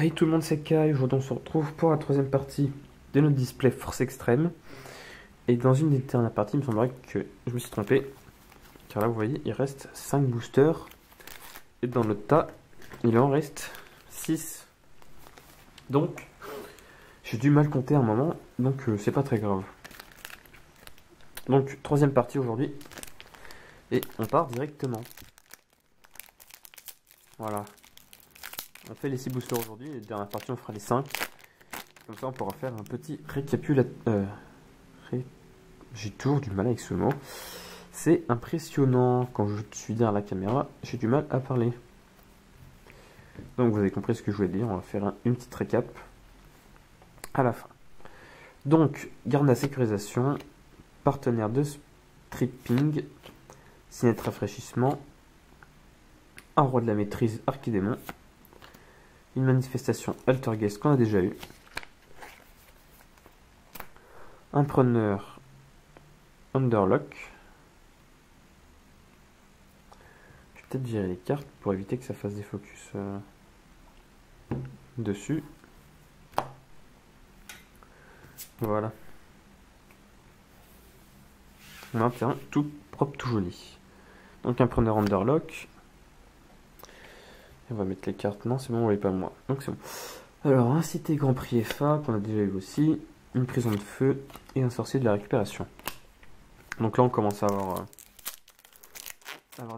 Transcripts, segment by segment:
Hey tout le monde, c'est Kai. Aujourd'hui on se retrouve pour la troisième partie de notre display Force Extrême. Et dans une des dernières parties, il me semblerait que je me suis trompé. Car là vous voyez, il reste 5 boosters. Et dans le tas, il en reste 6. Donc, j'ai dû mal compter un moment. Donc c'est pas très grave. Donc, troisième partie aujourd'hui. Et on part directement. Voilà. On fait les 6 boosters aujourd'hui. Et la dernière partie, on fera les 5. Comme ça, on pourra faire un petit récapitulatif. J'ai toujours du mal avec ce mot. C'est impressionnant. Quand je suis derrière la caméra, j'ai du mal à parler. Donc, vous avez compris ce que je voulais dire. On va faire une petite récap à la fin. Donc, garde la sécurisation, partenaire de stripping, cinétre rafraîchissement, un roi de la maîtrise archidémon, une manifestation altergeist qu'on a déjà eu, un preneur underlock. Je vais peut-être virer les cartes pour éviter que ça fasse des focus dessus. Voilà. On a un terrain tout propre, tout joli. Donc un preneur underlock. Et on va mettre les cartes. Non, c'est bon, on voit pas moi. Donc c'est bon. Alors, un cité Grand Prix FA qu'on a déjà eu aussi. Une prison de feu et un sorcier de la récupération. Donc là, on commence à avoir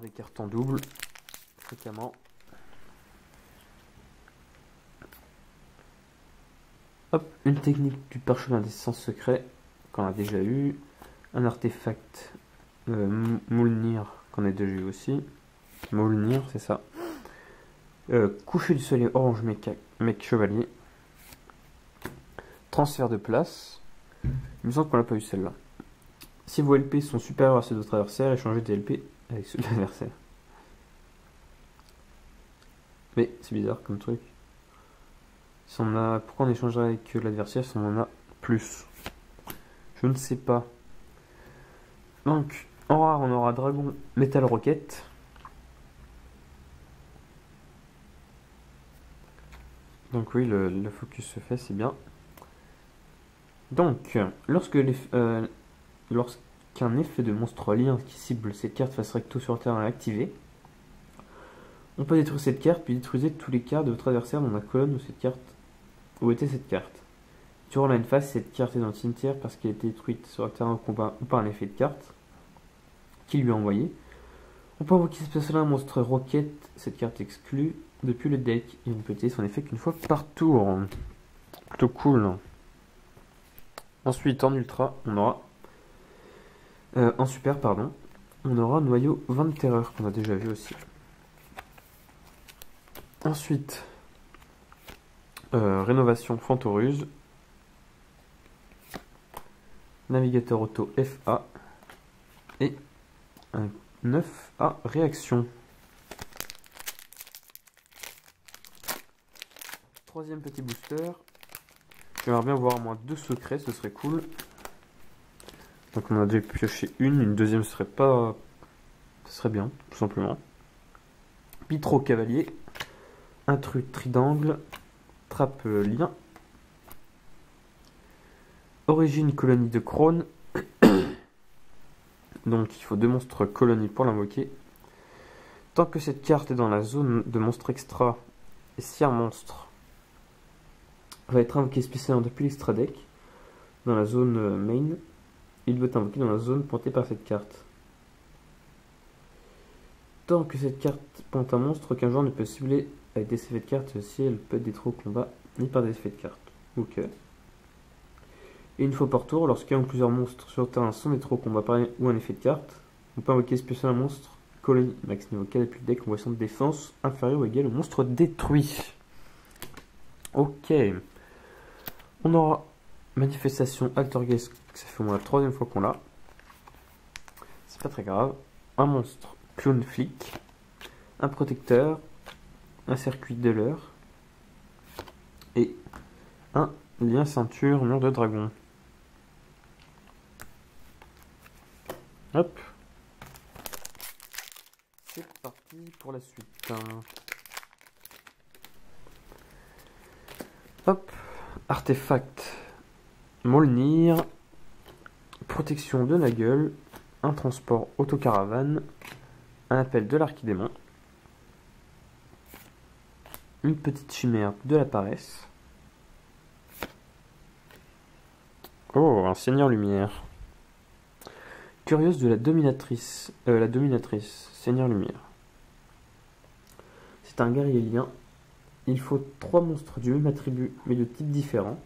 des cartes en double. Fréquemment. Hop, une technique du parchemin des sens secrets qu'on a déjà eu. Un artefact Moulnir qu'on a déjà eu aussi. Moulnir, c'est ça. Coucher du soleil orange mec chevalier. Transfert de place. Il me semble qu'on n'a pas eu celle-là. Si vos LP sont supérieurs à ceux d'autres adversaires, échangez des LP avec ceux de l'adversaire. Mais c'est bizarre comme truc. Si on a, pourquoi on échangerait avec l'adversaire si on en a plus? Je ne sais pas. Donc, en rare, on aura Dragon Metal Rocket. Donc oui, le focus se fait, c'est bien. Donc, lorsqu'un effet de monstre lien qui cible cette carte face recto sur le terrain est activé, on peut détruire cette carte puis détruisez tous les cartes de votre adversaire dans la colonne où était cette carte. Durant la phase, cette carte est dans le cimetière parce qu'elle a été détruite sur le terrain au combat ou par un effet de carte qui lui a envoyé. On peut invoquer spécialement un monstre Rocket, cette carte exclue, depuis le deck, et on peut utiliser son effet qu'une fois par tour. Plutôt cool. Ensuite, en ultra, on aura... en super, pardon, on aura Noyau 20 de terreur, qu'on a déjà vu aussi. Ensuite, rénovation Fantoruse, navigateur auto FA, et un 9A réaction. Troisième petit booster. J'aimerais bien voir au moins 2 secrets, ce serait cool. Donc on a déjà pioché une deuxième serait pas... Ce serait bien, tout simplement. Pitro Cavalier, intrus tridangle, trappe lien, origine colonie de Krone. Donc il faut 2 monstres colonies pour l'invoquer. Tant que cette carte est dans la zone de monstre extra, et si un monstre va être invoqué spécialement depuis l'extra deck, dans la zone main, il doit être invoqué dans la zone pointée par cette carte. Tant que cette carte pointe un monstre, aucun joueur ne peut cibler avec des effets de carte si elle peut être détruite au combat, ni par des effets de carte. Ok. Et une fois par tour, lorsqu'un ou plusieurs monstres sur le terrain sont détruits au combat par ou un effet de carte, on peut invoquer spécialement un monstre colonie max niveau 4 depuis le deck en voici de défense inférieure ou égale au monstre détruit. Ok. On aura manifestation Altergeist, ça fait au moins la 3e fois qu'on l'a. C'est pas très grave. Un monstre clone flic, un protecteur, un circuit de l'heure et un lien ceinture mur de dragon. Hop. C'est parti pour la suite. Hop, artefact Molnir, protection de la gueule, un transport autocaravane, un appel de l'archidémon, une petite chimère de la paresse. Oh, un seigneur lumière. Curieuse de la dominatrice, seigneur lumière. C'est un guerrier lien. Il faut 3 monstres du même attribut, mais de types différents.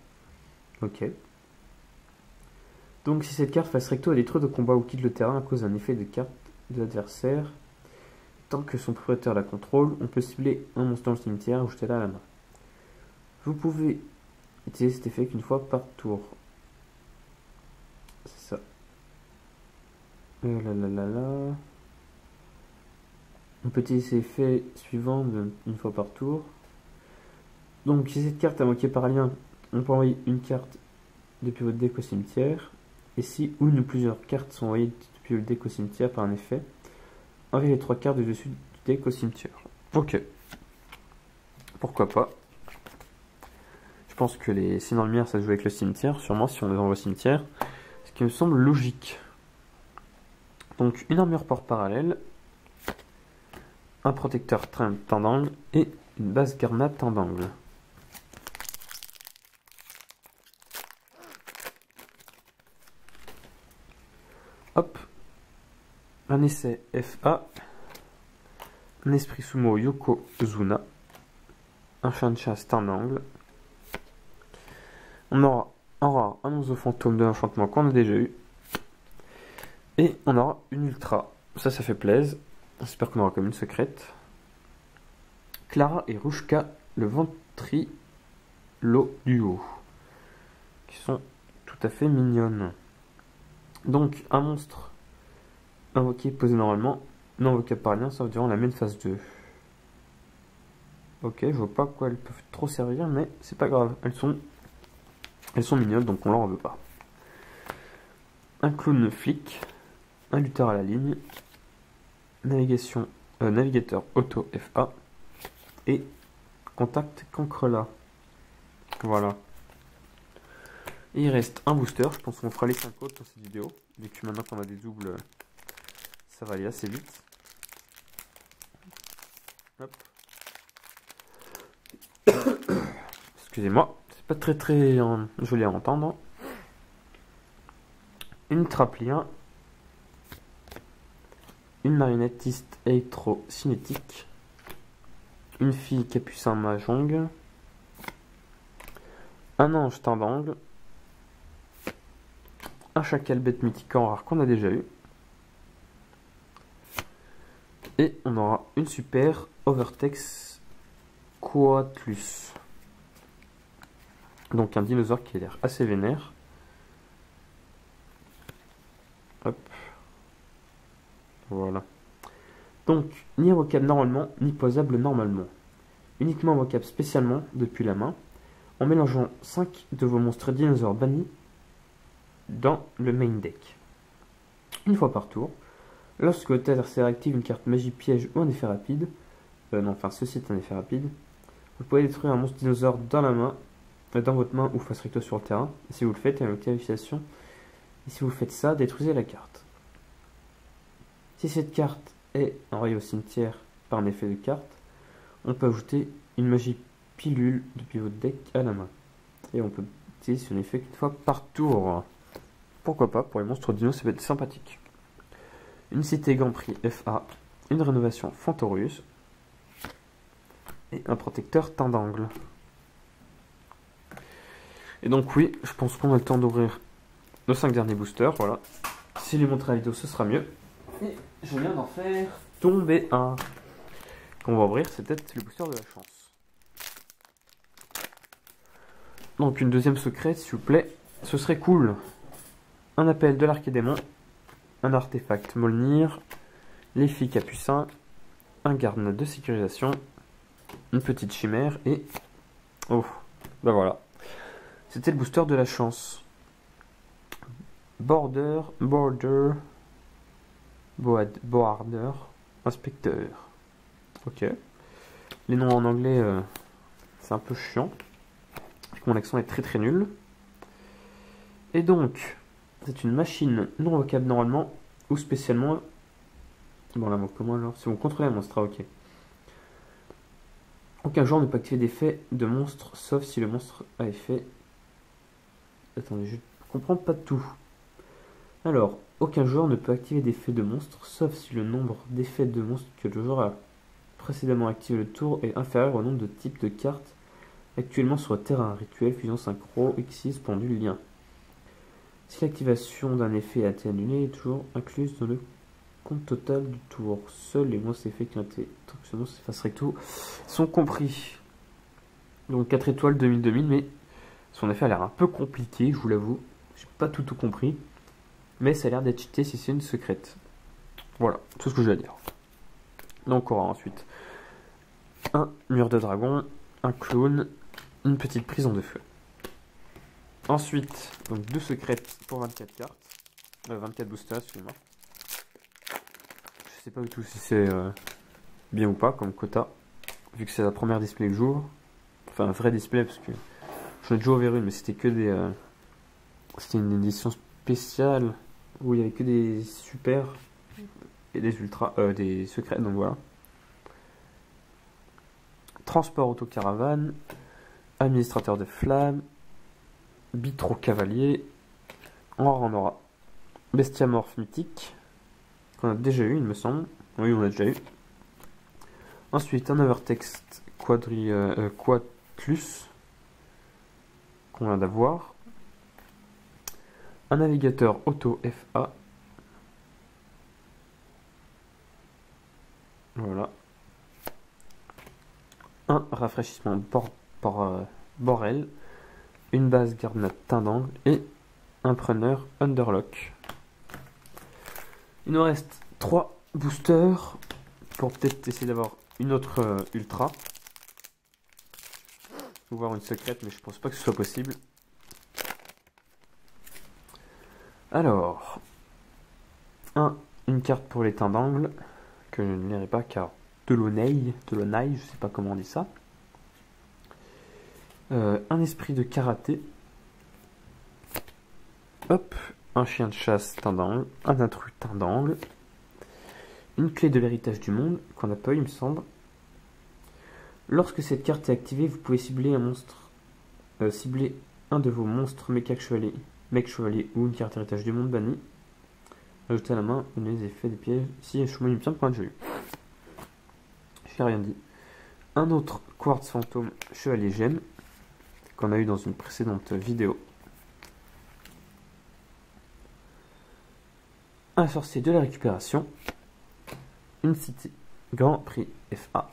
Ok. Donc si cette carte face recto est détruite de combat ou quitte le terrain à cause d'un effet de carte de l'adversaire, tant que son propriétaire la contrôle, on peut cibler un monstre dans le cimetière ou jeter-la à la main. Vous pouvez utiliser cet effet qu'une fois par tour. C'est ça. On peut utiliser cet effet suivant une fois par tour. Donc si cette carte est invoquée par lien, on peut envoyer une carte depuis votre deck au cimetière. Et si une ou plusieurs cartes sont envoyées depuis le deck au cimetière par un effet, envoyez les 3 cartes du dessus du deck au cimetière. Ok. Pourquoi pas. Je pense que les signes en lumière ça joue avec le cimetière, sûrement si on les envoie au cimetière. Ce qui me semble logique. Donc une armure porte parallèle, un protecteur teint d'angle et une base garnat teint d'angle. Hop, un essai FA, un esprit sumo Yokozuna, un chan de chasse teint d'angle. On aura un rare, un oiseau fantôme de l'enchantement qu'on a déjà eu. Et on aura une ultra. Ça fait plaisir. J'espère qu'on aura comme une secrète. Clara et Rushka, le ventrilo duo. Qui sont tout à fait mignonnes. Donc, un monstre invoqué, posé normalement, non invocable par lien, sauf durant la main phase 2. Ok, je vois pas à quoi elles peuvent trop servir, mais c'est pas grave. Elles sont mignonnes, donc on leur en veut pas. Un clown flic, un lutteur à la ligne, navigateur auto FA et contact cancrela. Voilà. Et il reste un booster, je pense qu'on fera les 5 autres dans cette vidéo, vu que maintenant qu'on a des doubles, ça va aller assez vite. Hop. Excusez-moi, c'est pas très joli à entendre. Une traplien, une marionnettiste électro-cinétique, une fille capucin mahjong, un ange teint d'angle, un chacal bête mythique en rare qu'on a déjà eu, et on aura une super Overtex Coatlus. Donc un dinosaure qui a l'air assez vénère. Hop. Voilà. Donc, ni invocable normalement, ni posable normalement. Uniquement invocable spécialement depuis la main, en mélangeant 5 de vos monstres dinosaures bannis dans le main deck. Une fois par tour, lorsque votre adversaire active une carte magie piège ou un effet rapide, ceci est un effet rapide, vous pouvez détruire un monstre dinosaure dans la main, dans votre main ou face recto sur le terrain. Et si vous le faites, il y a une qualification. Et si vous faites ça, détruisez la carte. Si cette carte est envoyée au cimetière par un effet de carte, on peut ajouter une magie pilule depuis votre deck à la main. Et on peut utiliser son effet qu'une fois par tour. Pourquoi pas, pour les monstres dinos, ça va être sympathique. Une cité Grand Prix FA, une rénovation Fantorius et un protecteur teint d'angle. Et donc oui, je pense qu'on a le temps d'ouvrir nos 5 derniers boosters, voilà. Si les montrer à la vidéo, ce sera mieux. Et je viens d'en faire tomber un. Qu'on va ouvrir, c'est peut-être le booster de la chance. Donc une deuxième secrète, s'il vous plaît, ce serait cool. Un appel de l'archidémon, un artefact Molnir, les filles capucins, un garde de sécurisation, une petite chimère et... Oh, ben voilà. C'était le booster de la chance. Boarder, inspecteur. Ok. Les noms en anglais, c'est un peu chiant. que mon accent est très très nul. Et donc, c'est une machine non vocable normalement, ou spécialement... Bon là, comment alors? Si vous contrôlez un monstre, ok. Aucun joueur ne peut activer d'effet de monstre, sauf si le monstre a effet... Attendez, je comprends pas tout. Alors, aucun joueur ne peut activer d'effet de monstre, sauf si le nombre d'effets de monstre que le joueur a précédemment activé le tour est inférieur au nombre de types de cartes actuellement sur le terrain. Rituel, fusion synchro, X6, pendule, lien. Si l'activation d'un effet a été annulée, est toujours incluse dans le compte total du tour. Seuls les monstres effets qui ont été transformés sur face recto sont compris. Donc 4 étoiles, 2000, mais son effet a l'air un peu compliqué, je vous l'avoue. J'ai pas tout compris. Mais ça a l'air d'être cheaté si c'est une secrète. Voilà, tout ce que j'ai à dire. Donc on aura ensuite un mur de dragon, un clown, une petite prison de feu. Ensuite, donc 2 secrètes pour 24 cartes. 24 boosters, excusez-moi. Je sais pas du tout si c'est bien ou pas comme quota. Vu que c'est la première display du jour. Enfin, un vrai display parce que j'en ai déjà ouvert une, mais c'était que des... c'était une édition spéciale où il y avait que des super et des ultra... des secrets, donc voilà. Transport autocaravane, administrateur de flammes, Bitro cavalier, on aura bestiamorphe mythique, qu'on a déjà eu, il me semble. Oui, on l'a déjà eu. Ensuite, un overtext quadlus, qu'on vient d'avoir. Un navigateur auto FA. Voilà. Un rafraîchissement Borel. Une base garde teint d'angle et un preneur underlock. Il nous reste 3 boosters pour peut-être essayer d'avoir une autre ultra ou voir une secrète, mais je pense pas que ce soit possible. Alors, une carte pour les teints d'angle que je ne lirai pas car Delaunay, je sais pas comment on dit ça. Un esprit de karaté. Hop, un chien de chasse teint d'angle, un intrus teint d'angle, une clé de l'héritage du monde qu'on n'a pas eu, il me semble. Lorsque cette carte est activée, vous pouvez cibler un monstre, cibler un de vos monstres mec chevalier ou une carte héritage du monde bannie. Ajoutez à la main les effets des pièges. Si il me semble qu'on a déjà eu. J'ai rien dit. Un autre quartz fantôme chevalier gemme qu'on a eu dans une précédente vidéo. Un sorcier de la récupération, une cité Grand Prix FA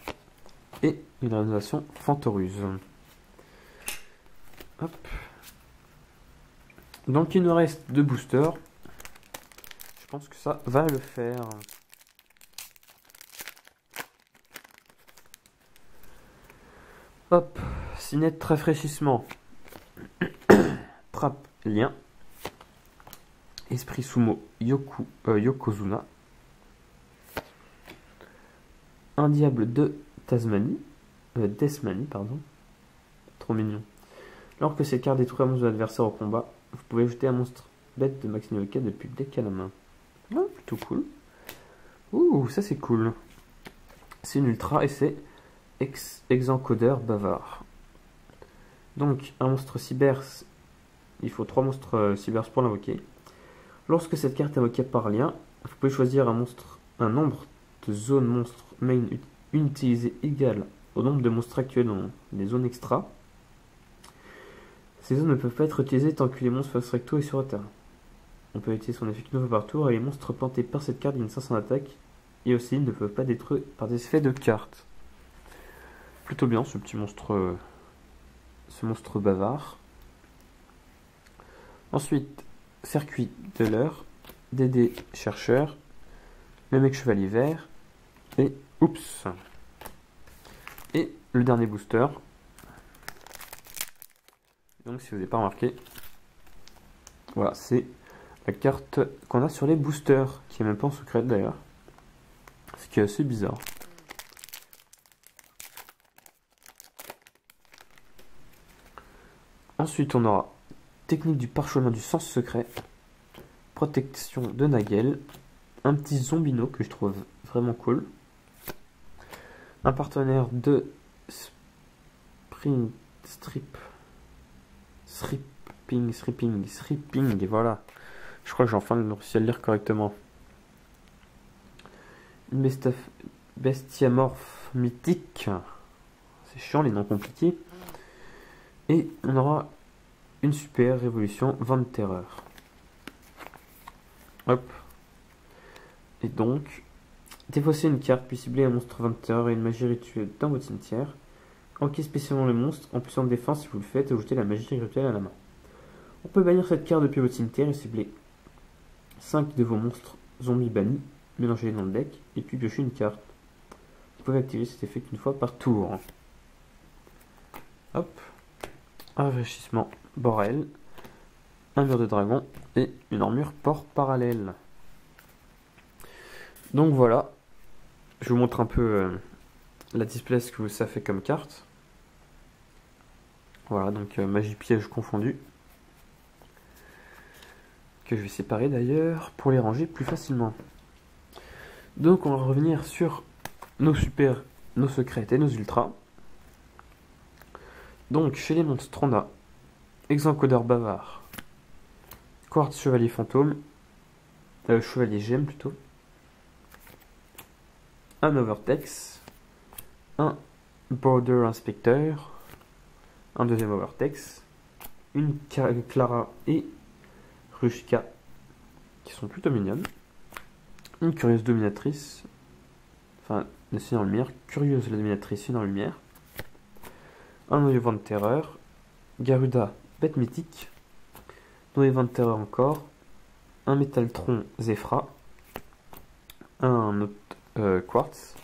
et une rénovation Fantoruse. Hop. Donc il nous reste 2 boosters. Je pense que ça va le faire. Hop, Sinette rafraîchissement. Trappe lien. Esprit Sumo Yokozuna. Un diable de Tasmanie. Desmanie, pardon. Trop mignon. Alors que cette carte détruit un monstre de l'adversaire au combat, vous pouvez ajouter un monstre bête de max niveau 4 depuis le deck à la main. Ah, plutôt cool. Ouh, ça c'est cool. C'est une ultra et c'est Exencodeur bavard. Donc, un monstre cyber, il faut 3 monstres cyber pour l'invoquer. Lorsque cette carte est invoquée par lien, vous pouvez choisir un nombre de zones monstres main utilisées égal au nombre de monstres actuels dans les zones extra. Ces zones ne peuvent pas être utilisées tant que les monstres face recto et sur le terrain. On peut utiliser son effet une fois par tour et les monstres plantés par cette carte gagnent 500 d'attaque et aussi ils ne peuvent pas détruire par des effets de cartes. Plutôt bien ce petit monstre, ce monstre bavard. Ensuite, circuit de l'heure, DD chercheur, le mec chevalier vert et oups. Et le dernier booster. Donc si vous n'avez pas remarqué, voilà, c'est la carte qu'on a sur les boosters, qui est même pas en secret d'ailleurs. Ce qui est assez bizarre. Ensuite, on aura technique du parchemin du sens secret, protection de Nagel, un petit zombino que je trouve vraiment cool, un partenaire de stripping, voilà. Je crois que j'ai enfin réussi à le lire correctement. Une bestiamorphe mythique. C'est chiant les noms compliqués. Et on aura une super révolution vent de terreur. Hop. Et donc, défausser une carte puis cibler un monstre vent de terreur et une magie rituelle dans votre cimetière. Enquêtez spécialement le monstre en puissance de défense si vous le faites, ajoutez la magie rituelle à la main. On peut bannir cette carte depuis votre cimetière et cibler 5 de vos monstres zombies bannis, mélangez-les dans le deck et puis piocher une carte. Vous pouvez activer cet effet qu'une fois par tour. Hop. Un rafraîchissement Borel, un mur de dragon et une armure port parallèle. Donc voilà, je vous montre un peu la display, ce que ça fait comme carte. Voilà, donc magie piège confondu, que je vais séparer d'ailleurs pour les ranger plus facilement. Donc on va revenir sur nos super, nos secrètes et nos ultras. Donc chez les monstres on a Exencodeur bavard, Quartz chevalier fantôme, chevalier gemme plutôt, un Overtex, un Border Inspecteur, un deuxième Overtex, une Clara et Rushka qui sont plutôt mignonnes, une curieuse dominatrice, enfin la Seigneur Lumière, curieuse la dominatrice Seigneur Lumière, un noyau vent de terreur, Garuda bête mythique, noyau vent de terreur encore, un Métaltron Zephra, un autre Quartz.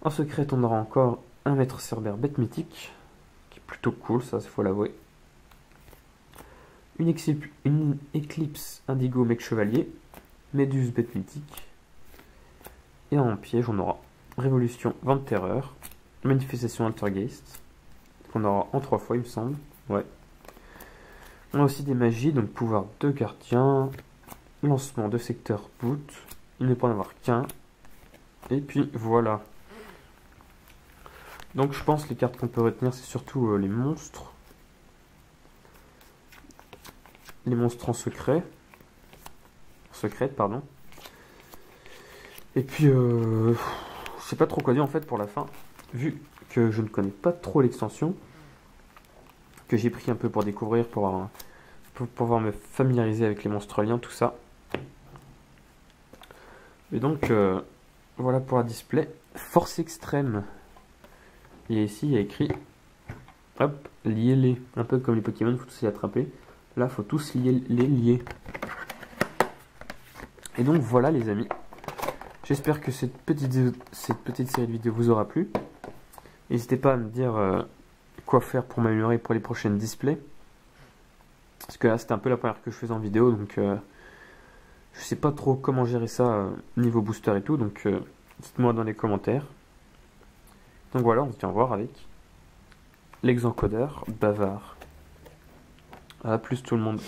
En secret, on aura encore un maître Cerbère bête mythique, qui est plutôt cool, ça, il faut l'avouer. Une éclipse indigo mec chevalier, Méduse bête mythique. Et en piège, on aura Révolution vent de terreur, Manifestation Altergeist, qu'on aura en 3 fois, il me semble. Ouais. On a aussi des magies, donc pouvoir de gardien, lancement de secteur boot, il ne peut en avoir qu'un. Et puis voilà. Donc je pense que les cartes qu'on peut retenir, c'est surtout les monstres. Les monstres en secret. Secrète, pardon. Et puis, je sais pas trop quoi dire en fait pour la fin. Vu que je ne connais pas trop l'extension, que j'ai pris un peu pour découvrir, pour pouvoir me familiariser avec les monstres liens, tout ça. Et donc, voilà pour la display. Force extrême. Et ici, il y a écrit, hop, liez-les. Un peu comme les Pokémon, il faut tous les attraper. Là, il faut tous les lier. Et donc, voilà les amis. J'espère que cette petite série de vidéos vous aura plu. N'hésitez pas à me dire quoi faire pour m'améliorer pour les prochaines displays. Parce que là, c'était un peu la première que je faisais en vidéo, donc je sais pas trop comment gérer ça niveau booster et tout, donc dites-moi dans les commentaires. Donc voilà, on se vient voir avec l'exencodeur bavard. A plus tout le monde.